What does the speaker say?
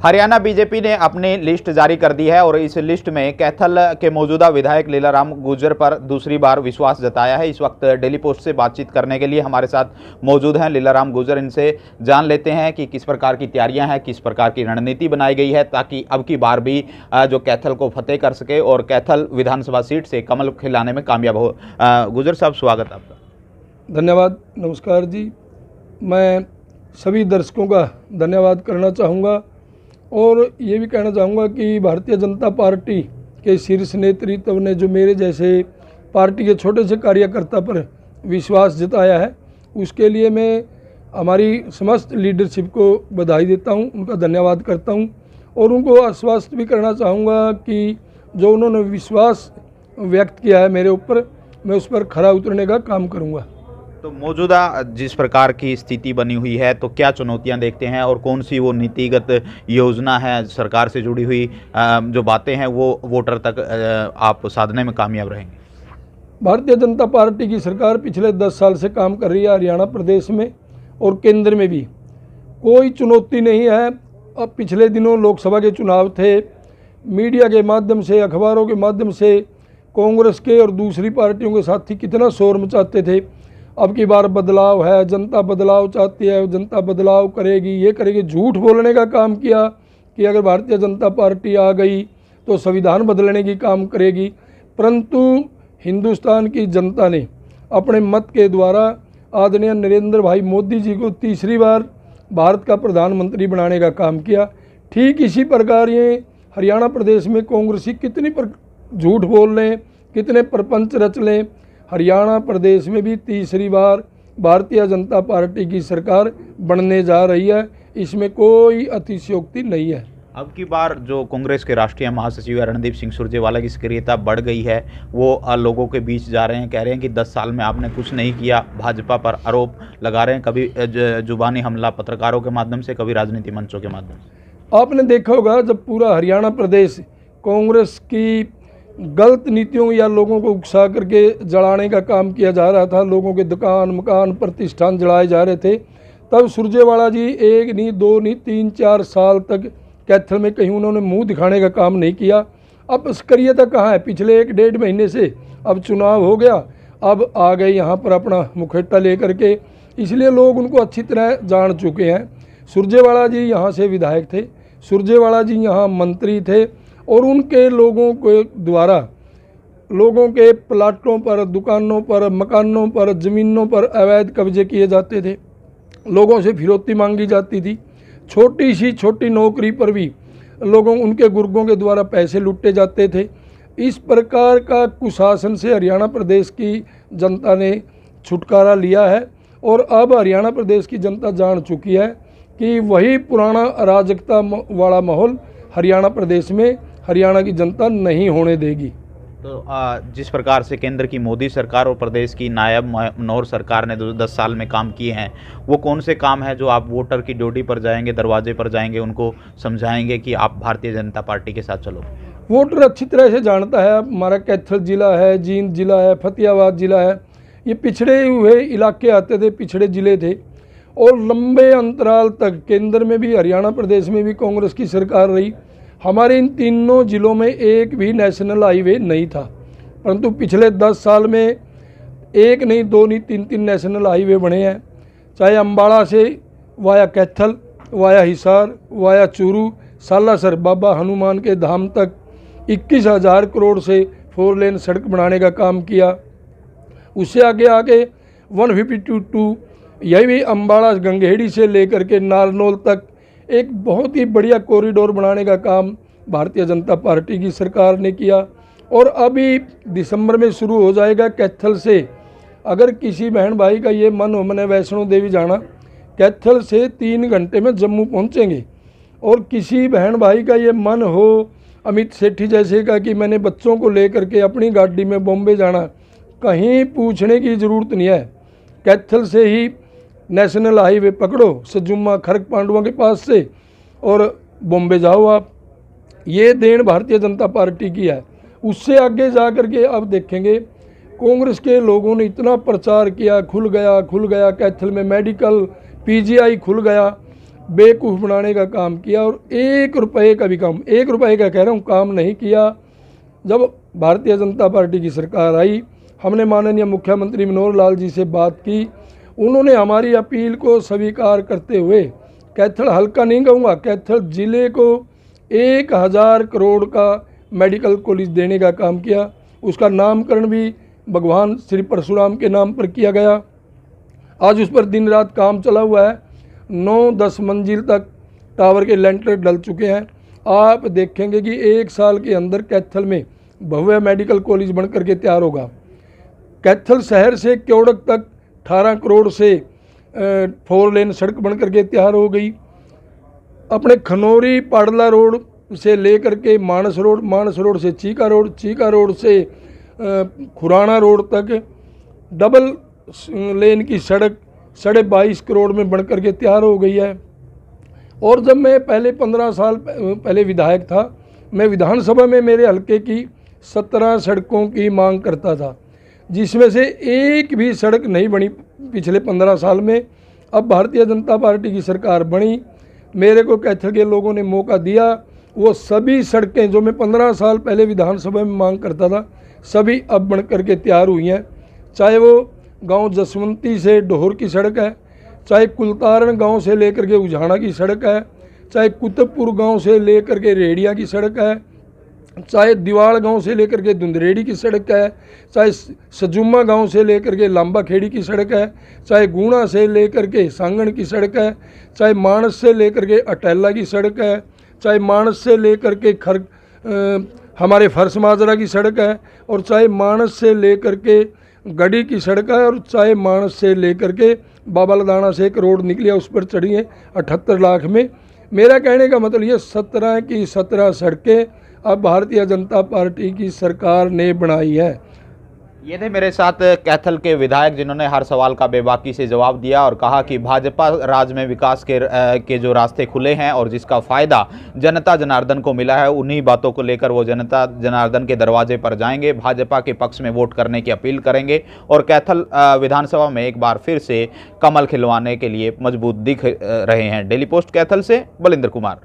Haryana BJP ने अपनी list जारी कर दी है और इस लिस्ट में कैथल के मौजूदा विधायक लीलाराम गुर्जर पर दूसरी बार विश्वास जताया है। इस वक्त डेली पोस्ट से बातचीत करने के लिए हमारे साथ मौजूद हैं लीलाराम गुर्जर। इनसे जान लेते हैं कि किस प्रकार की तैयारियां हैं, किस प्रकार की रणनीति बनाई गई है ताकि अब की बार भी जो कैथल को फतेह कर सके और कैथल विधानसभा सीट से कमल खिलाने में कामयाब हो। गुर्जर साहब, स्वागत आपका। धन्यवाद, नमस्कार जी। मैं सभी दर्शकों का धन्यवाद करना चाहूँगा और ये भी कहना चाहूँगा कि भारतीय जनता पार्टी के शीर्ष नेतृत्व ने जो मेरे जैसे पार्टी के छोटे से कार्यकर्ता पर विश्वास जताया है, उसके लिए मैं हमारी समस्त लीडरशिप को बधाई देता हूँ, उनका धन्यवाद करता हूँ और उनको आश्वस्त भी करना चाहूँगा कि जो उन्होंने विश्वास व्यक्त किया है मेरे ऊपर, मैं उस पर खरा उतरने का काम करूँगा। तो मौजूदा जिस प्रकार की स्थिति बनी हुई है, तो क्या चुनौतियां देखते हैं और कौन सी वो नीतिगत योजना है सरकार से जुड़ी हुई जो बातें हैं वो वोटर तक आप साधने में कामयाब रहेंगे? भारतीय जनता पार्टी की सरकार पिछले 10 साल से काम कर रही है हरियाणा प्रदेश में और केंद्र में भी। कोई चुनौती नहीं है। अब पिछले दिनों लोकसभा के चुनाव थे, मीडिया के माध्यम से, अखबारों के माध्यम से कांग्रेस के और दूसरी पार्टियों के साथी कितना शोर मचाते थे। अब की बार बदलाव है, जनता बदलाव चाहती है, जनता बदलाव करेगी, ये करेगी। झूठ बोलने का काम किया कि अगर भारतीय जनता पार्टी आ गई तो संविधान बदलने की काम करेगी। परंतु हिंदुस्तान की जनता ने अपने मत के द्वारा आदरणीय नरेंद्र भाई मोदी जी को तीसरी बार भारत का प्रधानमंत्री बनाने का काम किया। ठीक इसी प्रकार ये हरियाणा प्रदेश में कांग्रेसी कितनी झूठ बोल लें, कितने प्रपंच रच लें, हरियाणा प्रदेश में भी तीसरी बार भारतीय जनता पार्टी की सरकार बनने जा रही है। इसमें कोई अतिशयोक्ति नहीं है। अब की बार जो कांग्रेस के राष्ट्रीय महासचिव रणदीप सिंह सुरजेवाला की सक्रियता बढ़ गई है, वो लोगों के बीच जा रहे हैं, कह रहे हैं कि 10 साल में आपने कुछ नहीं किया, भाजपा पर आरोप लगा रहे हैं, कभी जुबानी हमला पत्रकारों के माध्यम से, कभी राजनीति मंचों के माध्यम से। आपने देखा होगा जब पूरा हरियाणा प्रदेश कांग्रेस की गलत नीतियों या लोगों को उकसा करके जलाने का काम किया जा रहा था, लोगों के दुकान मकान प्रतिष्ठान जलाए जा रहे थे, तब सुरजेवाला जी 1 नहीं 2 नहीं 3-4 साल तक कैथल में कहीं उन्होंने मुंह दिखाने का काम नहीं किया। अब सक्रियता कहाँ है? पिछले 1-1.5 महीने से अब चुनाव हो गया, अब आ गए यहाँ पर अपना मुखट्टा लेकर के, इसलिए लोग उनको अच्छी तरह जान चुके हैं। सुरजेवाला जी यहाँ से विधायक थे, सुरजेवाला जी यहाँ मंत्री थे और उनके लोगों के द्वारा लोगों के प्लाटों पर, दुकानों पर, मकानों पर, ज़मीनों पर अवैध कब्जे किए जाते थे, लोगों से फिरौती मांगी जाती थी। छोटी सी छोटी नौकरी पर भी लोगों उनके गुर्गों के द्वारा पैसे लुटे जाते थे। इस प्रकार का कुशासन से हरियाणा प्रदेश की जनता ने छुटकारा लिया है और अब हरियाणा प्रदेश की जनता जान चुकी है कि वही पुराना अराजकता वाला माहौल हरियाणा प्रदेश में हरियाणा की जनता नहीं होने देगी। तो जिस प्रकार से केंद्र की मोदी सरकार और प्रदेश की नायब मनोहर सरकार ने 10 साल में काम किए हैं, वो कौन से काम है जो आप वोटर की ड्यूटी पर जाएंगे, दरवाजे पर जाएंगे, उनको समझाएंगे कि आप भारतीय जनता पार्टी के साथ चलो? वोटर अच्छी तरह से जानता है। हमारा कैथल जिला है, जींद जिला है, फतेहाबाद जिला है, ये पिछड़े हुए इलाके आते थे, पिछड़े जिले थे और लंबे अंतराल तक केंद्र में भी हरियाणा प्रदेश में भी कांग्रेस की सरकार रही। हमारे इन तीनों जिलों में एक भी नेशनल हाईवे नहीं था, परंतु पिछले 10 साल में 1 नहीं 2 नहीं 3-3 नेशनल हाईवे बने हैं। चाहे अम्बाड़ा से via Kaithal, via Hisar, via Churu, Salasar बाबा हनुमान के धाम तक 21,000 करोड़ से 4 लेन सड़क बनाने का काम किया। उससे आगे आगे 152 यही भी अम्बाड़ा गंगेड़ी से लेकर के नारनौल तक एक बहुत ही बढ़िया कॉरिडोर बनाने का काम भारतीय जनता पार्टी की सरकार ने किया और अभी दिसंबर में शुरू हो जाएगा कैथल से। अगर किसी बहन भाई का ये मन हो मैंने वैष्णो देवी जाना, कैथल से 3 घंटे में जम्मू पहुंचेंगे। और किसी बहन भाई का ये मन हो अमित सेठी जैसे का कि मैंने बच्चों को लेकर के अपनी गाड़ी में बॉम्बे जाना, कहीं पूछने की ज़रूरत नहीं है। कैथल से ही नेशनल हाईवे पकड़ो, सजुम्मा खरक पांडुआ के पास से, और बॉम्बे जाओ आप। ये देन भारतीय जनता पार्टी की है। उससे आगे जा कर के अब देखेंगे कांग्रेस के लोगों ने इतना प्रचार किया, खुल गया कैथल में मेडिकल, पीजीआई खुल गया। बेवकूफ़ बनाने का काम किया और 1 रुपये का भी काम, 1 रुपये का कह रहा हूँ, काम नहीं किया। जब भारतीय जनता पार्टी की सरकार आई, हमने माननीय मुख्यमंत्री मनोहर लाल जी से बात की, उन्होंने हमारी अपील को स्वीकार करते हुए कैथल हल्का नहीं कहूँगा, कैथल ज़िले को 1000 करोड़ का मेडिकल कॉलेज देने का काम किया। उसका नामकरण भी भगवान श्री परशुराम के नाम पर किया गया। आज उस पर दिन रात काम चला हुआ है। 9-10 मंजिल तक टावर के लेंटर डल चुके हैं। आप देखेंगे कि 1 साल के अंदर कैथल में भव्य मेडिकल कॉलेज बनकर के तैयार होगा। कैथल शहर से क्योड़क तक 18 करोड़ से 4 लेन सड़क बनकर के तैयार हो गई। अपने खनौरी पाडला रोड से लेकर के मानस रोड से चीका रोड से खुराना रोड तक डबल लेन की सड़क 22.5 करोड़ में बनकर के तैयार हो गई है। और जब मैं पहले 15 साल पहले विधायक था, मैं विधानसभा में मेरे हल्के की 17 सड़कों की मांग करता था, जिसमें से एक भी सड़क नहीं बनी पिछले 15 साल में। अब भारतीय जनता पार्टी की सरकार बनी, मेरे को कैथल के लोगों ने मौका दिया, वो सभी सड़कें जो मैं 15 साल पहले विधानसभा में मांग करता था, सभी अब बन करके तैयार हुई हैं। चाहे वो गांव जसवंती से डोहर की सड़क है, चाहे कुलतारण गांव से लेकर के उझाना की सड़क है, चाहे कुतुबपुर गांव से लेकर के रेडिया की सड़क है, चाहे दीवाड़ गांव से लेकर के धुंधरेड़ी की सड़क है, चाहे सजुम्मा गांव से लेकर के लांबा खेड़ी की सड़क है, चाहे गुणा से लेकर के सांगण की सड़क है, चाहे मानस से लेकर के अटैला की सड़क है, चाहे मानस से लेकर के हमारे फरस माजरा की सड़क है, और चाहे मानस से लेकर के गढ़ी की सड़क है, और चाहे मानस से लेकर के बाबा लदाना से एक रोड निकली है, उस पर चढ़ी है 78 लाख में। मेरा कहने का मतलब ये 17 की 17 सड़कें अब भारतीय जनता पार्टी की सरकार ने बनाई है। ये थे मेरे साथ कैथल के विधायक, जिन्होंने हर सवाल का बेबाकी से जवाब दिया और कहा कि भाजपा राज में विकास के जो रास्ते खुले हैं और जिसका फ़ायदा जनता जनार्दन को मिला है, उन्हीं बातों को लेकर वो जनता जनार्दन के दरवाजे पर जाएंगे, भाजपा के पक्ष में वोट करने की अपील करेंगे और कैथल विधानसभा में एक बार फिर से कमल खिलवाने के लिए मजबूत दिख रहे हैं। डेली पोस्ट कैथल से बलिंदर कुमार।